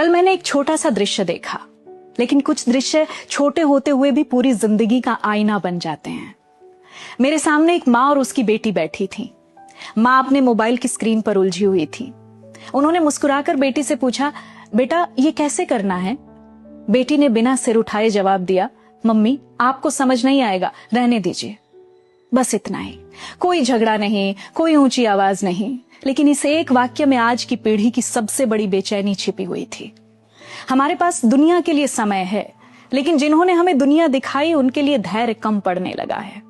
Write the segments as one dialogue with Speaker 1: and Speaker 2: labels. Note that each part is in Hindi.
Speaker 1: कल मैंने एक छोटा सा दृश्य देखा, लेकिन कुछ दृश्य छोटे होते हुए भी पूरी जिंदगी का आईना बन जाते हैं। मेरे सामने एक माँ और उसकी बेटी बैठी थी। माँ अपने मोबाइल की स्क्रीन पर उलझी हुई थी। उन्होंने मुस्कुराकर बेटी से पूछा, बेटा ये कैसे करना है? बेटी ने बिना सिर उठाए जवाब दिया, मम्मी आपको समझ नहीं आएगा, रहने दीजिए। बस इतना ही, कोई झगड़ा नहीं, कोई ऊंची आवाज नहीं, लेकिन इस एक वाक्य में आज की पीढ़ी की सबसे बड़ी बेचैनी छिपी हुई थी। हमारे पास दुनिया के लिए समय है, लेकिन जिन्होंने हमें दुनिया दिखाई उनके लिए धैर्य कम पड़ने लगा है।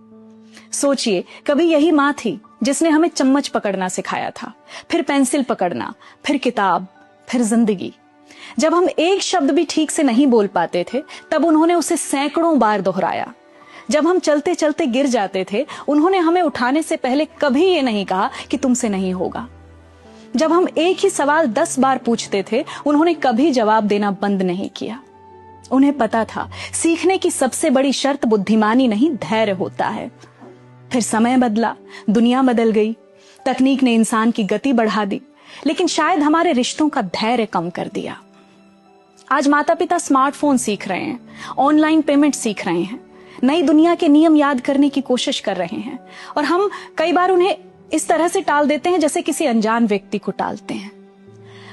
Speaker 1: सोचिए, कभी यही माँ थी जिसने हमें चम्मच पकड़ना सिखाया था, फिर पेंसिल पकड़ना, फिर किताब, फिर जिंदगी। जब हम एक शब्द भी ठीक से नहीं बोल पाते थे, तब उन्होंने उसे सैकड़ों बार दोहराया। जब हम चलते चलते गिर जाते थे, उन्होंने हमें उठाने से पहले कभी ये नहीं कहा कि तुमसे नहीं होगा। जब हम एक ही सवाल 10 बार पूछते थे, उन्होंने कभी जवाब देना बंद नहीं किया। उन्हें पता था सीखने की सबसे बड़ी शर्त बुद्धिमानी नहीं, धैर्य होता है। फिर समय बदला, दुनिया बदल गई, तकनीक ने इंसान की गति बढ़ा दी, लेकिन शायद हमारे रिश्तों का धैर्य कम कर दिया। आज माता पिता स्मार्टफोन सीख रहे हैं, ऑनलाइन पेमेंट सीख रहे हैं, नई दुनिया के नियम याद करने की कोशिश कर रहे हैं, और हम कई बार उन्हें इस तरह से टाल देते हैं जैसे किसी अनजान व्यक्ति को टालते हैं।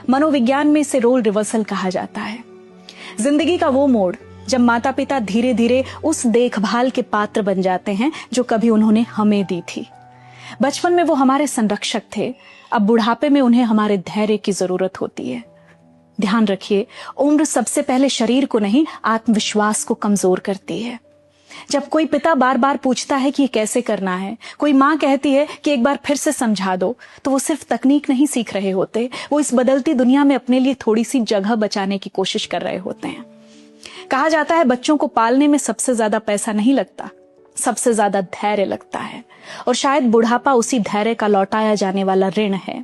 Speaker 1: मनोविज्ञान में इसे रोल रिवर्सल कहा जाता है। जिंदगी का वो मोड़ जब माता पिता धीरे धीरे उस देखभाल के पात्र बन जाते हैं जो कभी उन्होंने हमें दी थी। बचपन में वो हमारे संरक्षक थे, अब बुढ़ापे में उन्हें हमारे धैर्य की जरूरत होती है। ध्यान रखिए, उम्र सबसे पहले शरीर को नहीं, आत्मविश्वास को कमजोर करती है। जब कोई पिता बार बार पूछता है कि ये कैसे करना है, कोई माँ कहती है कि एक बार फिर से समझा दो, तो वो सिर्फ तकनीक नहीं सीख रहे होते, वो इस बदलती दुनिया में अपने लिए थोड़ी सी जगह बचाने की कोशिश कर रहे होते हैं। कहा जाता है बच्चों को पालने में सबसे ज्यादा पैसा नहीं लगता, सबसे ज्यादा धैर्य लगता है, और शायद बुढ़ापा उसी धैर्य का लौटाया जाने वाला ऋण है।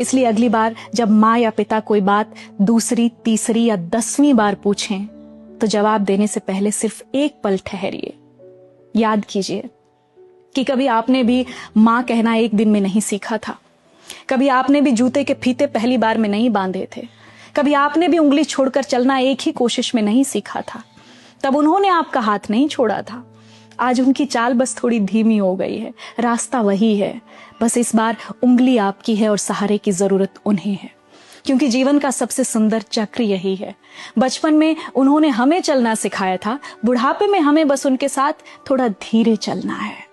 Speaker 1: इसलिए अगली बार जब माँ या पिता कोई बात दूसरी, तीसरी या 10वीं बार पूछें, तो जवाब देने से पहले सिर्फ एक पल ठहरिए। याद कीजिए कि कभी आपने भी माँ कहना एक दिन में नहीं सीखा था, कभी आपने भी जूते के फीते पहली बार में नहीं बांधे थे, कभी आपने भी उंगली छोड़कर चलना एक ही कोशिश में नहीं सीखा था। तब उन्होंने आपका हाथ नहीं छोड़ा था। आज उनकी चाल बस थोड़ी धीमी हो गई है, रास्ता वही है, बस इस बार उंगली आपकी है और सहारे की जरूरत उन्हें है। क्योंकि जीवन का सबसे सुंदर चक्र यही है। बचपन में उन्होंने हमें चलना सिखाया था, बुढ़ापे में हमें बस उनके साथ थोड़ा धीरे चलना है।